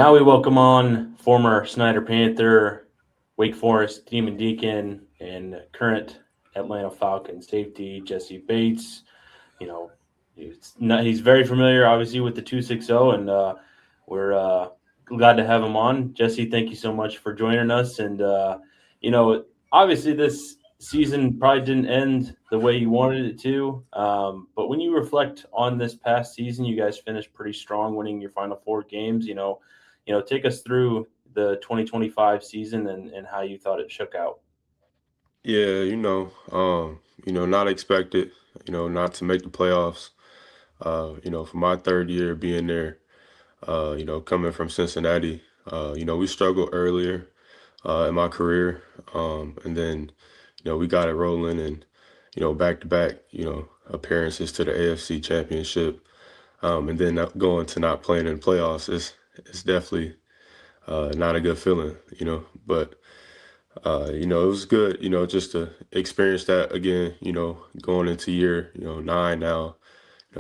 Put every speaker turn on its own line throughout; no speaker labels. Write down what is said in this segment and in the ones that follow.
Now we welcome on former Snyder Panther, Wake Forest Demon Deacon, and current Atlanta Falcons safety Jessie Bates. You know, he's very familiar, obviously, with the 260, and we're glad to have him on. Jesse, thank you so much for joining us. And you know, obviously, this season probably didn't end the way you wanted it to. But when you reflect on this past season, you guys finished pretty strong, winning your final four games. Take us through the 2025 season and how you thought it shook out.
Yeah, not expected, not to make the playoffs. For my third year being there, coming from Cincinnati, we struggled earlier in my career. And then, we got it rolling and, back to back, appearances to the AFC Championship. And then going to not playing in the playoffs is definitely not a good feeling, but it was good, just to experience that again, going into year, 9 now,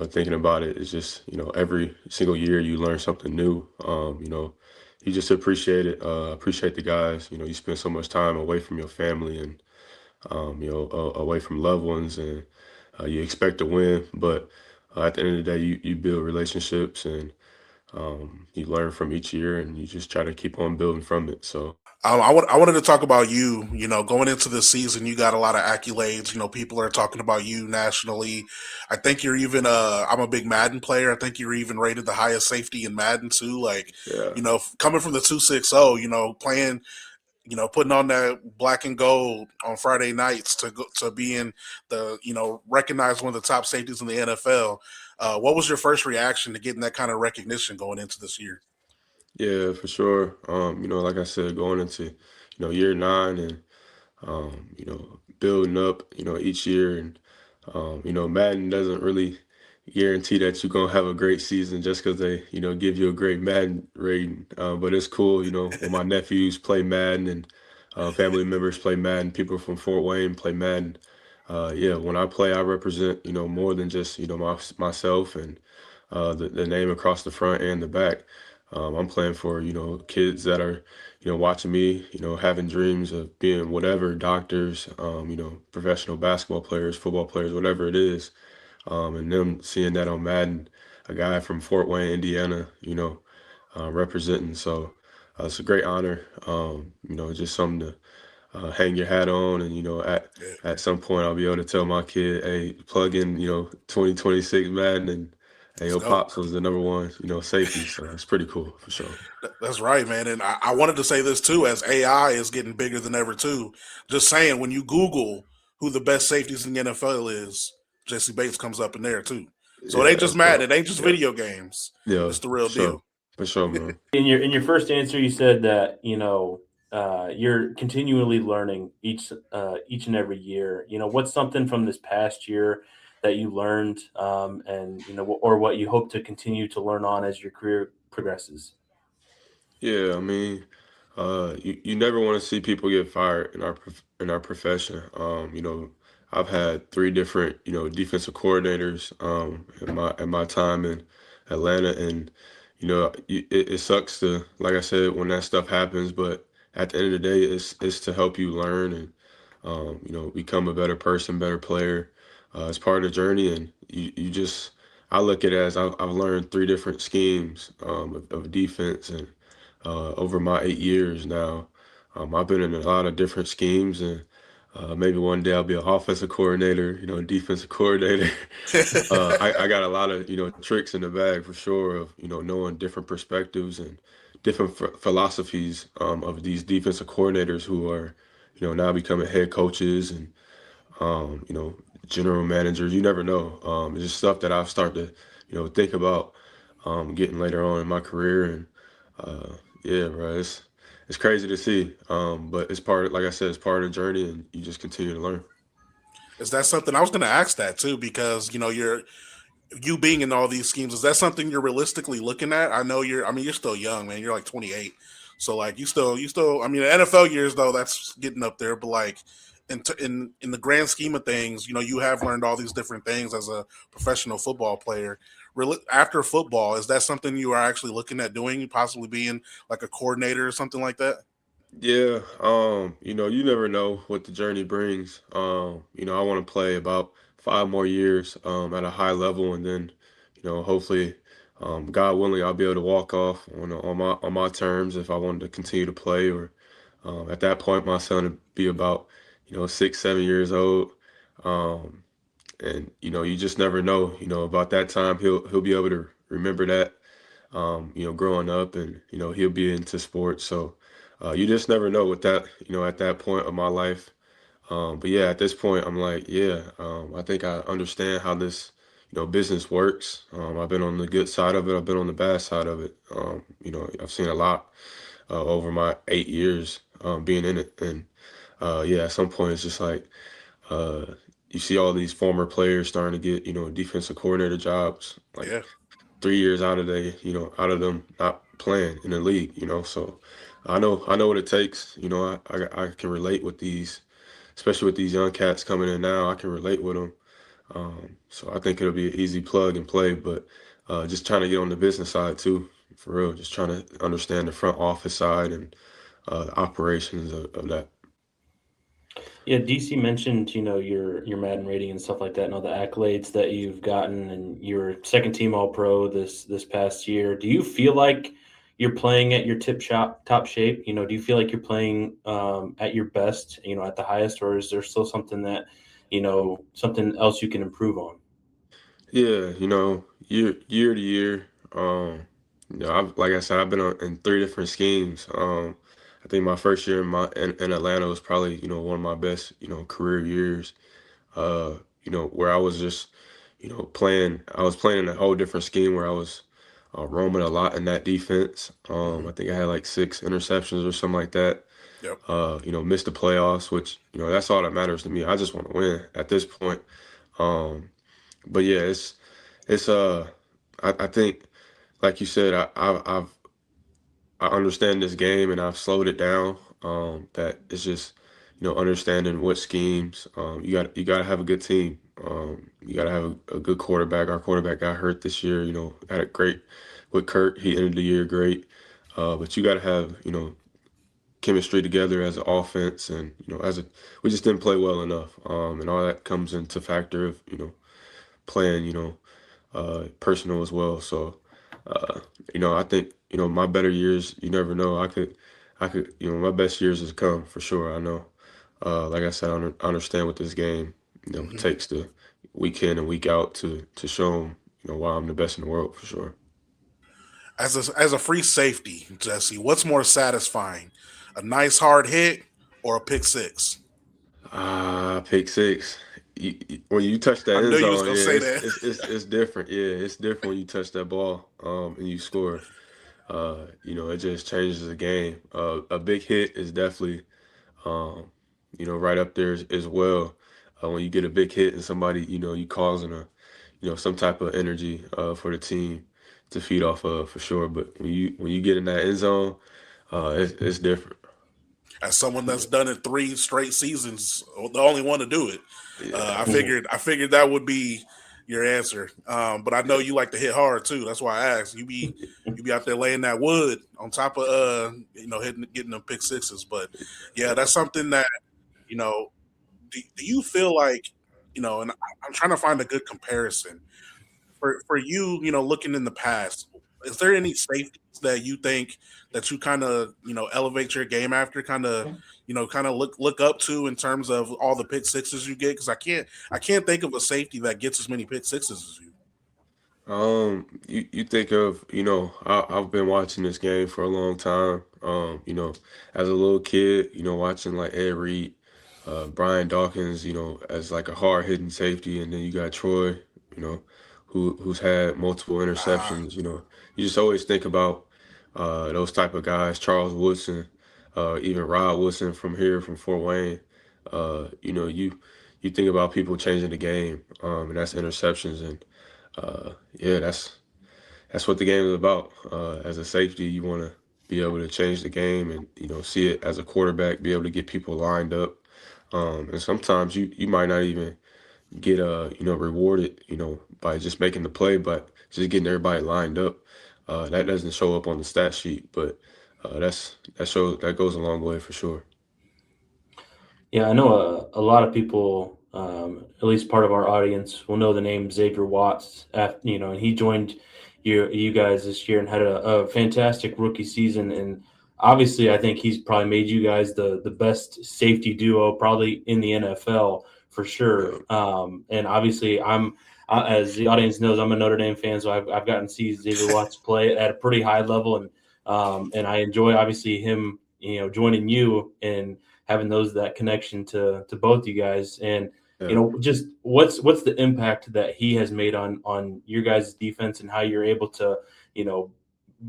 thinking about it, it's just, every single year you learn something new. You just appreciate it, appreciate the guys, you spend so much time away from your family and, away from loved ones and you expect to win, but at the end of the day, you build relationships and you learn from each year and you just try to keep on building from it. So,
I wanted to talk about you. Going into this season, you got a lot of accolades. People are talking about you nationally. I think you're even. I'm a big Madden player. I think you're even rated the highest safety in Madden too. Like,
yeah.
coming from the 260, playing, putting on that black and gold on Friday nights to being recognized one of the top safeties in the NFL. What was your first reaction to getting that kind of recognition going into this year?
Yeah, for sure. Like I said, going into, year 9 and, building up, each year. And, Madden doesn't really guarantee that you're going to have a great season just because they, give you a great Madden rating. But it's cool, when my nephews play Madden and family members play Madden, people from Fort Wayne play Madden. Yeah, when I play, I represent, more than just, myself and the name across the front and the back. I'm playing for, kids that are, watching me, having dreams of being whatever, doctors, professional basketball players, football players, whatever it is. And them seeing that on Madden, a guy from Fort Wayne, Indiana, representing. So it's a great honor, just something to hang your hat on. And, at some point I'll be able to tell my kid, hey, plug in, 2026 Madden and hey,
Let's
yo,
go.
Pops was the number one, safety. So it's pretty cool for sure.
That's right, man. And I wanted to say this too, as AI is getting bigger than ever too. Just saying, when you Google who the best safeties in the NFL is, Jesse Bates comes up in there too. So it
Yeah,
ain't just
that's
Madden,
dope.
it ain't just
Yeah.
video games.
Yeah,
It's the
for
real
sure.
deal.
For sure, man.
In your first answer, you said that you're continually learning each and every year. What's something from this past year that you learned, and or what you hope to continue to learn on as your career progresses.
Yeah, I mean, you never want to see people get fired in in our profession. I've had 3 different, defensive coordinators in my time in Atlanta, and it sucks to, like I said, when that stuff happens. But at the end of the day, it's to help you learn and become a better person, better player. It's part of the journey, and you just I look at it as I've learned 3 different schemes of defense and over my 8 years now. I've been in a lot of different schemes, and maybe one day I'll be an offensive coordinator, defensive coordinator. I got a lot of tricks in the bag for sure of knowing different perspectives and different philosophies of these defensive coordinators who are now becoming head coaches and general managers. You never know. It's just stuff that I've started to think about getting later on in my career and. Yeah, bro, it's crazy to see. But it's part of, like I said, it's part of the journey, and you just continue to learn.
Is that something I was going to ask that too? Because you being in all these schemes, is that something you're realistically looking at? I know you're. I mean, you're still young, man. You're like 28, so like you still. I mean, the NFL years though, that's getting up there. But like in the grand scheme of things, you have learned all these different things as a professional football player. after football, is that something you are actually looking at doing, possibly being like a coordinator or something like that?
Yeah, you never know what the journey brings. I want to play about 5 more years at a high level, and then, hopefully, God willing, I'll be able to walk off on my terms if I wanted to continue to play. Or at that point, my son would be about 6, 7 years old, um, and you just never know. About that time, he'll be able to remember that growing up, and he'll be into sports. So you just never know with that, at that point of my life. But yeah, at this point, I'm like, yeah, I think I understand how this, business works. I've been on the good side of it. I've been on the bad side of it. I've seen a lot over my 8 years being in it, and yeah, at some point, it's just like uh, you see all these former players starting to get, defensive coordinator jobs, like
Yeah.
3 years out of them not playing in the league, So I know what it takes. I can relate with these, especially with these young cats coming in now. I can relate with them. So I think it'll be an easy plug and play, but just trying to get on the business side too, for real. Just trying to understand the front office side and the operations of that.
Yeah, DC mentioned, your Madden rating and stuff like that, and all the accolades that you've gotten, and your second team All Pro this past year. Do you feel like you're playing at your top shape? Do you feel like you're playing at your best, at the highest, or is there still something that, something else you can improve on?
Yeah, year to year. Like I said, I've been in 3 different schemes. I think my first year in Atlanta was probably one of my best career years. Uh, where I was just playing. I was playing in a whole different scheme where I was roaming a lot in that defense.
Hmm.
I think I had like 6 interceptions or something like that.
Yep.
Missed the playoffs, which that's all that matters to me. I just want to win at this point. Um, but yeah, it's I think like you said, I understand this game and I've slowed it down. That it's just understanding what schemes. You got to have a good team. You got to have a good quarterback. Our quarterback got hurt this year. Had a great with Kurt. He ended the year great. But you got to have chemistry together as an offense, and we just didn't play well enough. And all that comes into factor of playing personal as well. So, uh, I think my better years. You never know. I could. My best years has come for sure. I know. Like I said, I understand what this game
Hmm.
takes to week in and week out to show them why I'm the best in the world for sure.
As a free safety, Jesse, what's more satisfying, a nice hard hit or a pick six?
Pick six. When you touch that
I
end
knew you was
zone,
gonna
yeah,
say
it's
that.
it's it's, it's different. Yeah, it's different when you touch that ball and you score. It just changes the game. A big hit is definitely um, right up there as well. When you get a big hit and somebody, you causing some type of energy for the team to feed off of for sure. But when you get in that end zone, it's different.
As someone
Yeah.
that's done it 3 straight seasons, the only one to do it, I
Yeah.
Mhm.
figured I figured that would be your answer. But I know you like to hit hard too. That's why I asked. You be out there laying that wood on top of hitting getting them pick sixes. But yeah, that's something that you know. Do you feel like And I'm trying to find a good comparison for you, looking in the past, is there any safeties that you think that you kind of, elevate your game after, kind of look up to in terms of all the pick sixes you get? Because I can't think of a safety that gets as many pick sixes as you.
You think of, I've been watching this game for a long time. As a little kid, watching like Ed Reed, Brian Dawkins, as like a hard hitting safety, and then you got Troy, you know, who's had multiple
Ah,
interceptions. You just always think about those type of guys, Charles Woodson, even Rod Woodson from here from Fort Wayne. You think about people changing the game, and that's interceptions and yeah, that's what the game is about. As a safety, you want to be able to change the game and see it as a quarterback, be able to get people lined up. And sometimes you might not even get rewarded by just making the play, but just getting everybody lined up. That doesn't show up on the stat sheet, but that goes a long way for sure.
Yeah, I know a lot of people, at least part of our audience, will know the name Xavier Watts. After, and he joined you guys this year and had a fantastic rookie season. And obviously, I think he's probably made you guys the best safety duo probably in the NFL for
Yeah.
sure. And obviously, as the audience knows, I'm a Notre Dame fan, so I've gotten to see Xavier Watts play at a pretty high level, and I enjoy obviously him, joining you and having that connection to both you guys. And
Yeah.
just what's the impact that he has made on your guys' defense and how you're able to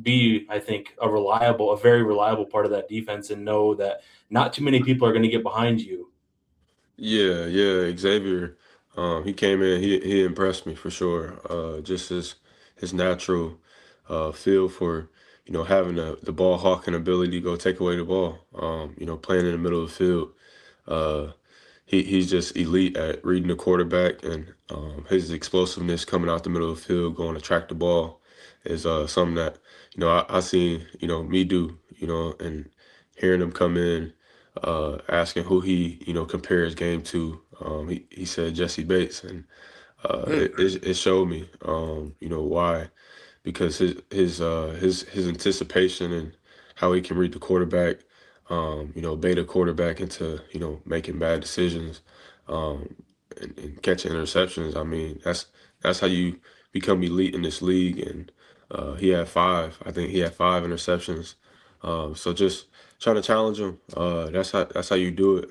be, I think, a very reliable part of that defense, and know that not too many people are going to get behind you.
Yeah, yeah, Xavier. He came in. He impressed me for sure. Just his natural feel for having the ball hawking ability to go take away the ball. Playing in the middle of the field. Uh, he's just elite at reading the quarterback, and his explosiveness coming out the middle of the field, going to track the ball, is something that I seen me do. And hearing him come in, asking who he compares game to. He said Jessie Bates, and
Hmm.
it showed me why, because his anticipation and how he can read the quarterback, bait a quarterback into making bad decisions, um, and catching interceptions. I mean, that's how you become elite in this league. And he had five. I think he had five interceptions. So just trying to challenge him. That's how you do it.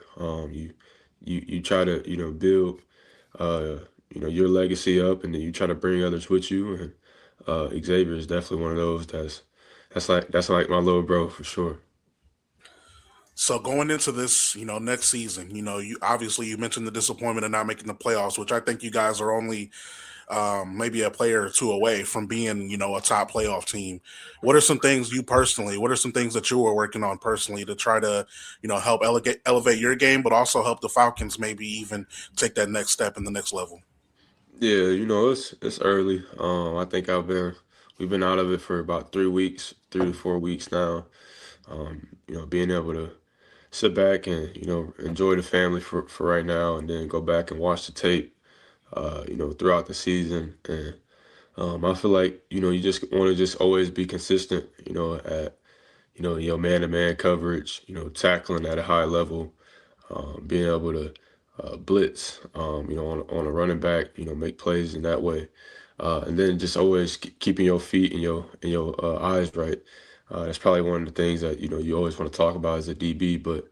You try to build uh, your legacy up, and then you try to bring others with you. And Xavier is definitely one of those. That's like my little bro for sure.
So going into this, next season, you obviously you mentioned the disappointment of not making the playoffs, which I think you guys are only maybe a player or two away from being, a top playoff team. What are some things what are some things that you were working on personally to try to, help elevate your game, but also help the Falcons maybe even take that next step in the next level?
Yeah, it's early. I think we've been out of it for about 3 weeks, 3 to 4 weeks now. Being able to sit back and enjoy the family for right now, and then go back and watch the tape, throughout the season. And I feel like you just want to just always be consistent, at your man-to-man coverage, tackling at a high level, being able to blitz, on a running back, make plays in that way, and then just always keeping your feet and your eyes right. That's probably one of the things that you always want to talk about as a DB. But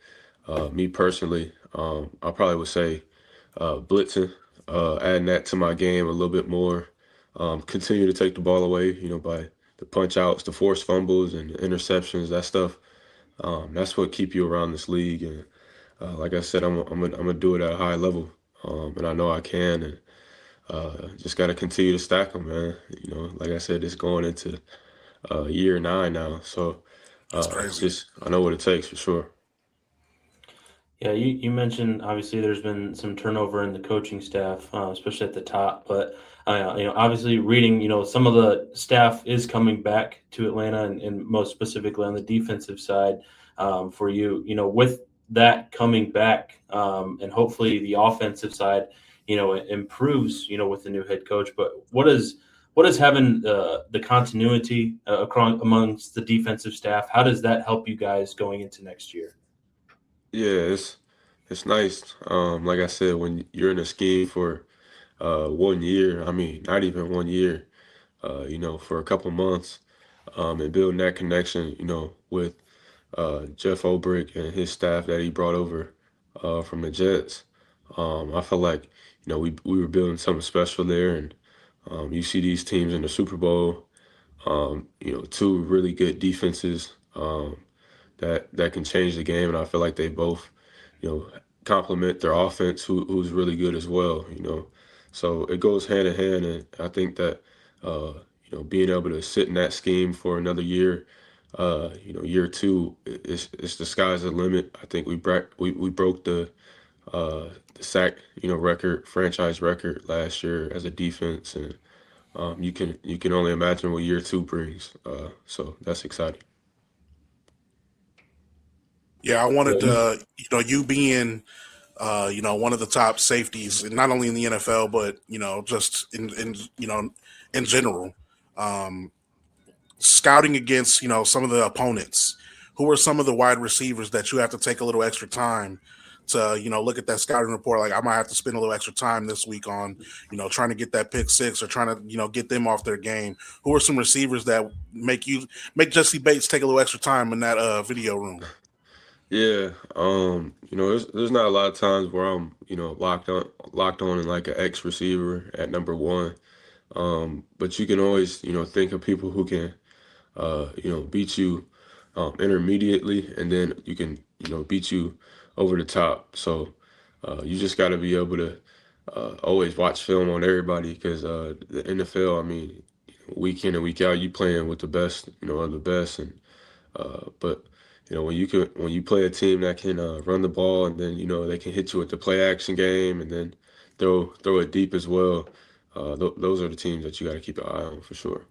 me personally, I probably would say blitzing, adding that to my game a little bit more. Continue to take the ball away, by the punch outs, the forced fumbles, and interceptions. That stuff. That's what keep you around this league. And like I said, I'm gonna do it at a high level, and I know I can. And just got to continue to stack them, man. Like I said, it's going into year 9 now, so
That's
it's
crazy.
just I know what it takes for sure.
Yeah, you mentioned obviously there's been some turnover in the coaching staff, especially at the top. But obviously reading, some of the staff is coming back to Atlanta, and most specifically on the defensive side, for you. With that coming back, and hopefully the offensive side, improves, with the new head coach. But what is having the continuity across amongst the defensive staff? How does that help you guys going into next year?
Yeah, it's nice. Like I said, when you're in a scheme for 1 year, I mean, not even 1 year, for a couple months, and building that connection, with Jeff Obrick and his staff that he brought over from the Jets. I feel like we were building something special there. And you see these teams in the Super Bowl, two really good defenses, that can change the game. And I feel like they both, you know, complement their offense, who's really good as well. So it goes hand in hand. And I think that, being able to sit in that scheme for another year, year two, it's the sky's the limit. I think we broke the sack, record, franchise record last year as a defense. And You can only imagine what year two brings. So that's exciting.
Yeah, I wanted
Yeah,
to, you being, one of the top safeties, and not only in the NFL, but just in general. Um, Scouting against some of the opponents, who are some of the wide receivers that you have to take a little extra time to look at that scouting report? Like, I might have to spend a little extra time this week on trying to get that pick six, or trying to get them off their game. Who are some receivers that make Jesse Bates take a little extra time in that video room?
Yeah, there's not a lot of times where I'm, locked on in like an X receiver at number one. But you can always, think of people who can, beat you intermediately, and then you can, beat you over the top. So you just got to be able to always watch film on everybody, because the NFL, I mean, week in and week out, you playing with the best, of the best, and but when you play a team that can run the ball, and then they can hit you with the play action game, and then throw it deep as well. Those are the teams that you got to keep an eye on for sure.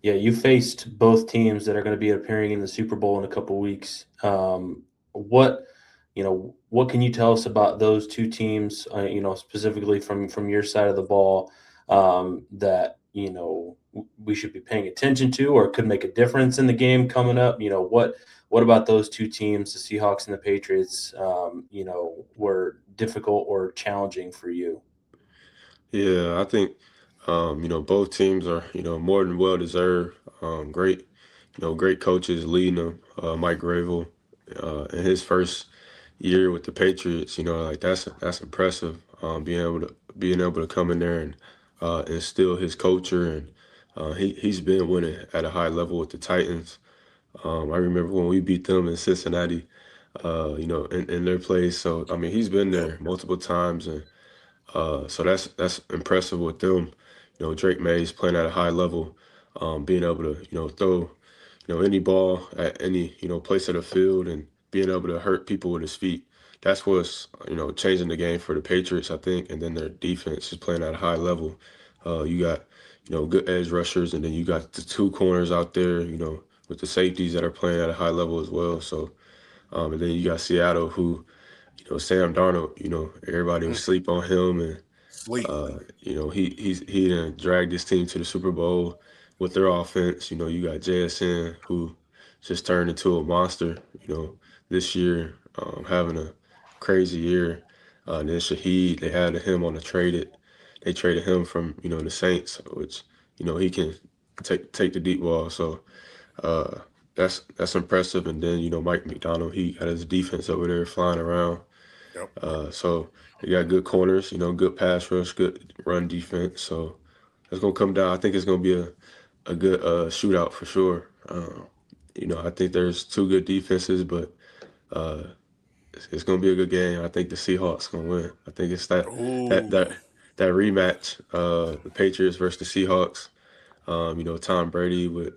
yeah. You faced both teams that are going to be appearing in the Super Bowl in a couple weeks. What what can you tell us about those two teams? Specifically from your side of the ball, that we should be paying attention to, or could make a difference in the game coming up. What about those two teams, the Seahawks and the Patriots? Were difficult or challenging for you?
Yeah, I think both teams are more than well deserved. Great, great coaches leading them. Mike Gravel, in his first year with the Patriots, like that's impressive. Being able to come in there and instill his culture, and he's been winning at a high level with the Titans. I remember when we beat them in Cincinnati, in their place. So I mean, he's been
Yep.
there multiple times, and so that's impressive with them. Drake Mays playing at a high level, being able to throw any ball at any place of the field, and being able to hurt people with his feet. That's what's changing the game for the Patriots, I think. And then their defense is playing at a high level. You got good edge rushers, and then you got the two corners out there, with the safeties that are playing at a high level as well. So and then you got Seattle, who Sam Darnold, everybody was
Mm,
sleep on him, and
sleep.
he done dragged this team to the Super Bowl with their offense. You got JSN, who just turned into a monster. This year, having a crazy year. And then Shaheed, they had him on the traded. They traded him from the Saints, which he can take the deep ball. So uh, that's impressive. And then Mike McDonald, he got his defense over there flying around.
Yep.
So they got good corners, good pass rush, good run defense. So it's gonna come down. I think it's gonna be a good shootout for sure. I think there's two good defenses, but uh, it's gonna be a good game. I think the Seahawks gonna win. I think it's that
Ooh.
that that rematch, the Patriots versus the Seahawks. Tom Brady with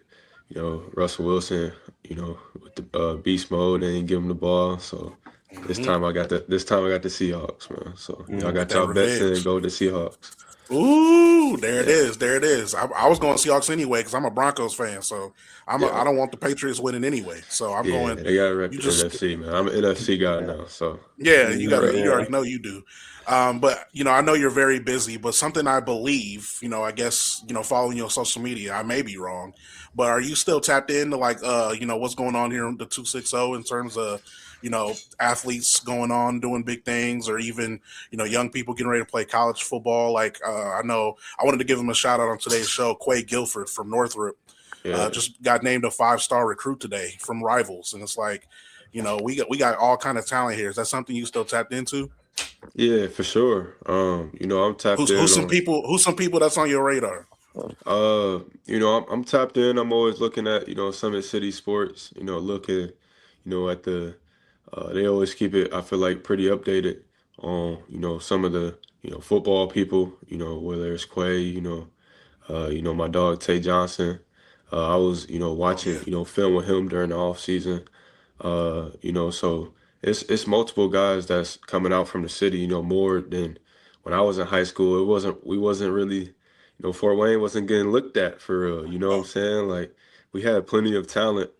Russell Wilson, with the beast mode, and give him the ball. So
Mhm.
this time I got the Seahawks, man. So y'all
Get
got
that
y'all bets in and
revenge.
go with the Seahawks.
Ooh, there it
Yeah,
is. There it is. I was going Seahawks anyway because I'm a Broncos fan. So
yeah,
I don't want the Patriots winning anyway. So I'm
yeah.
going.
They got to rep
You
the
just
NFC, man. I'm an NFC guy
Yeah.
now, so
Yeah,
Mhm.
you
Yeah.
already know you do. But I know you're very busy, but something I believe, I guess, following your social media, I may be wrong, but are you still tapped into like what's going on here in the 260 in terms of, athletes going on doing big things, or even, young people getting ready to play college football? Like I know I wanted to give him a shout out on today's show. Quay Guilford from Northrop
yeah,
just got named a 5-star recruit today from Rivals, and it's like, we got all kind of talent here. Is that something you still tapped into?
yeah, for sure. I'm tapped
Who's
in
some
on.
people? Who's some people that's on your radar?
I'm tapped in. I'm always looking at, Summit City Sports, looking, at they always keep it, I feel like, pretty updated on, some of the, football people, whether it's Quay, my dog Tay Johnson. I was,
Oh
watching,
yeah,
film with him during the off season. So it's multiple guys that's coming out from the city, more than when I was in high school. We wasn't really, Fort Wayne wasn't getting looked at for real. You know what I'm saying? Like we had plenty of talent.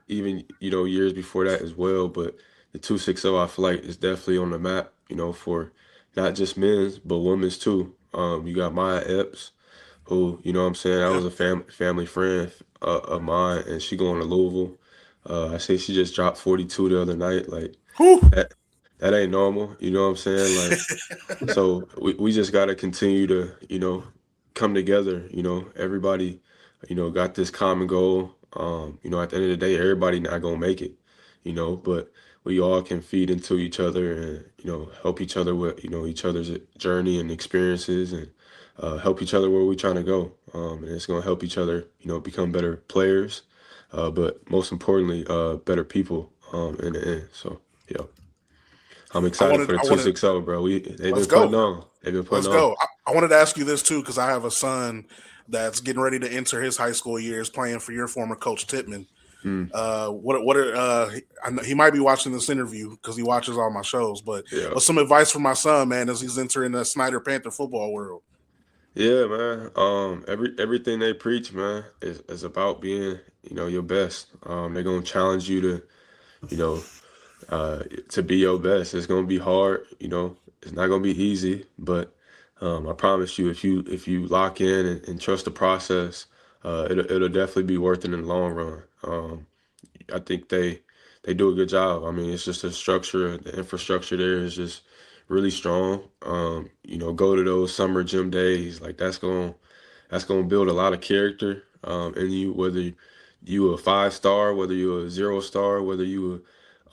Even years before that as well. But the 260 I feel like is definitely on the map. For not just men's but women's too. You got Maya Epps, who what I'm saying, that
Yeah.
was a family friend of mine, and she going to Louisville. I say she just dropped 42 the other night. Like
Whew.
that ain't normal. You know what I'm saying? Like. So we just got to continue to, come together. Everybody, got this common goal. At the end of the day, everybody not gonna make it, but we all can feed into each other and, help each other with, each other's journey and experiences and help each other where we're trying to go. And it's gonna help each other, become better players, but most importantly, better people in the end. So, yeah. I'm excited for the
I wanted
260, bro. They've
Let's
been putting
go.
on. They've been
Let's
putting on.
go. I wanted to ask you this too, because I have a son that's getting ready to enter his high school years playing for your former coach Tittman.
Mm,
I know he might be watching this interview because he watches all my shows, but
yeah.
what's some advice for my son, man, as he's entering the Snyder Panther football world?
Yeah, man. Everything they preach, man, is about being, your best. They're gonna challenge you to, you know, to be your best. It's gonna be hard, It's not gonna be easy, but I promise you, if you lock in and trust the process, it'll definitely be worth it in the long run. I think they do a good job. I mean, it's just the infrastructure there is just really strong. Go to those summer gym days, like that's gonna build a lot of character in you, whether you a 5-star, whether you a 0-star, whether you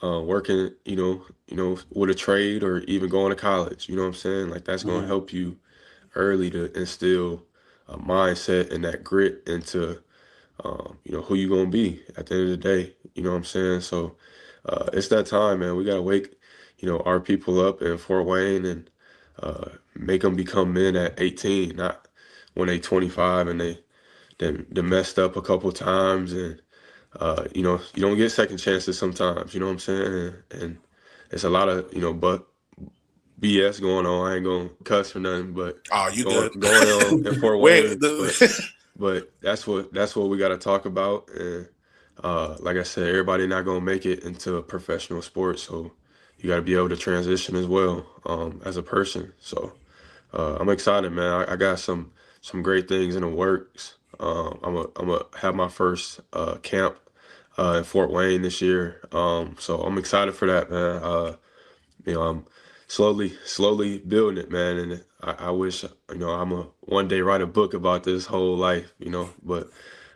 working, with a trade or even going to college. You know what I'm saying? Like that's gonna
Mhm.
help you early to instill a mindset and that grit into who you gonna be at the end of the day. You know what I'm saying? So it's that time, man. We gotta wake, our people up in Fort Wayne and make them become men at 18, not when they 25 and they messed up a couple times and you don't get second chances sometimes. You know what I'm saying? And it's a lot of but BS going on. I ain't gonna cuss or nothing, but
Oh, you
going
good?
going on in Fort
Wait,
Wayne, but that's what we got to talk about. And like I said, everybody not gonna make it into a professional sport, so you got to be able to transition as well as a person. So I'm excited, man. I got some great things in the works. I'm gonna have my first camp in Fort Wayne this year. So I'm excited for that, man. I'm slowly building it, man. And I wish, I'm a one day write a book about this whole life, but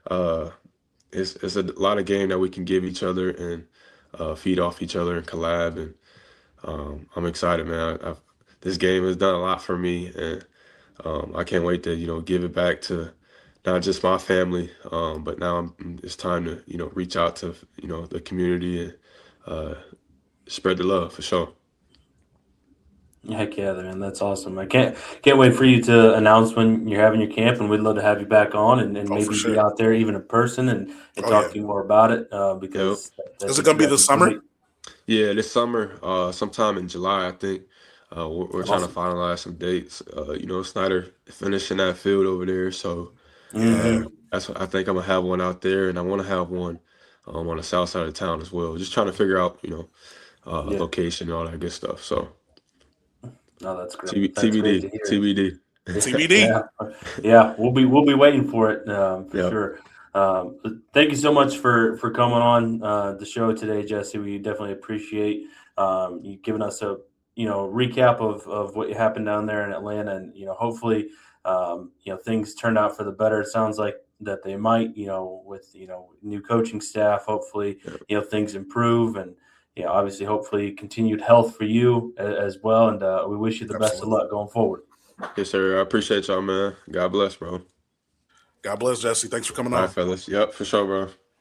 uh, it's a lot of game that we can give each other and feed off each other and collab. And I'm excited, man. This game has done a lot for me, and I can't wait to, give it back to not just my family, but now it's time to, reach out to, the community and spread the love for sure.
Heck yeah, man, that's awesome. I can't wait for you to announce when you're having your camp, and we'd love to have you back on and
oh, for
maybe be
sure.
out there even in person and
Oh, yeah.
talk to you more about it
Yep.
because I
Is it
think
going
you
to be
guys
the
would do
summer?
great.
Yeah, this summer, sometime in July, I think. We're trying to
Awesome.
finalize some dates. Snyder finishing that field over there, so
Yeah.
that's what I think I'm gonna have one out there, and I want to have one on the south side of town as well. Just trying to figure out,
Yeah.
location and all that good stuff. So
No, that's great. That's great to
TBD,
hear.
TBD.
TBD.
Yeah, yeah, we'll be waiting for it for
Yep.
sure. But thank you so much for coming on the show today, Jesse. We definitely appreciate you giving us a recap of what happened down there in Atlanta, and hopefully things turned out for the better. It sounds like that they might, with new coaching staff. Hopefully,
Yep.
Things improve and. Obviously, hopefully, continued health for you as well, and we wish you the best of
Absolutely.
luck going forward.
Yes, sir. I appreciate y'all, man. God bless, bro.
God bless, Jesse. Thanks for coming
All right,
on.
fellas. Yep, for sure, bro.